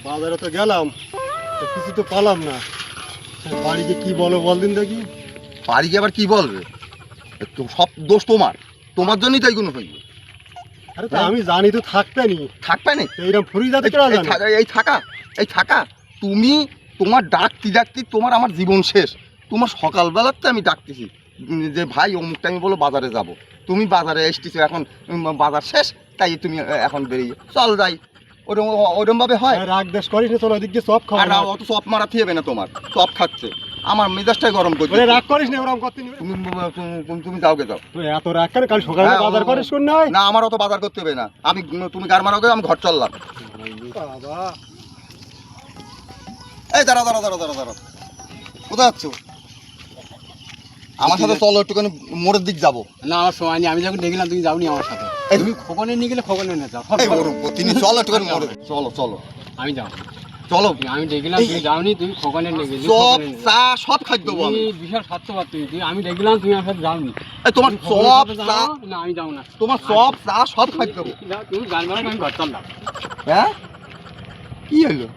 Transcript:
বাজারে তো গেলাম, তো কিছু তো পালাম না। বাড়িকে কি বলো বল দিন দেখি। বাড়ি গিয়ে আবার কি বলবে? তো সব দোষ তোমার, তোমার জন্যই তো এইগুলো হইবে। আরে তো আমি জানি তো থাকবে নি, থাকবে না এইরকম ফুরি যাতে করা জানে। এই থাকা তুমি, তোমার ডাকতে ডাকতে তোমার আমার জীবন শেষ। তোমার সকালবেলাতে আমি ডাকতেছি যে ভাই অমুক টাইমে বলো বাজারে যাব, তুমি বাজারে এসতেছো এখন, বাজার শেষ তাই তুমি এখন বেরিয়ে চল যাই। ওরকম ওরকম ভাবে হয়? রাগ দেশ করিস না, চলো ওদিকে সব খাওয়া। আর অত চপ মারা থিয়েবে না, তোমার চপ খাচ্ছে আমার মেজাজটাই গরম করছে। রাগ করিস না, ওরকম করতে নিবে। তুমি যাওগে যাও। তুই এত রাগ কেন? কাল সকালে বাজার করিস কোন নাই? না আমার অত বাজার করতে হবে না, আমি তুমি গার মারাও আমি ঘর চললাম। বাবা এই দাঁড়া দাঁড়া দাঁড়া দাঁড়া দাঁড়া, কোথায় যাচ্ছ? আমার সাথে চলো, একটুখানি মোড়ের দিক যাবো। না আমার সময় নেই, আমি যখন দেখলাম তুমি যাওনি আমার সাথে। তুমি খোকনে নিয়ে গেলে খোকনে নিয়ে যাও। তিনি চলো একটুখানি মোড়ে, চলো চলো আমি যাও, চলো। আমি দেখলাম তুমি যাওনি, তুমি খোকনে নিয়ে গেলে। চপ চা সব খাদ্য দেবো আমি। বিশাল স্বার্থবাদ তুমি, আমি দেখলাম তুমি আমার সাথে যাওনি। তোমার চপ চা, না আমি যাও না, তোমার চপ চা সব খাদ্য দেবো। তুমি গান মারো, আমি ঘর চললাম। হ্যাঁ কি হলো?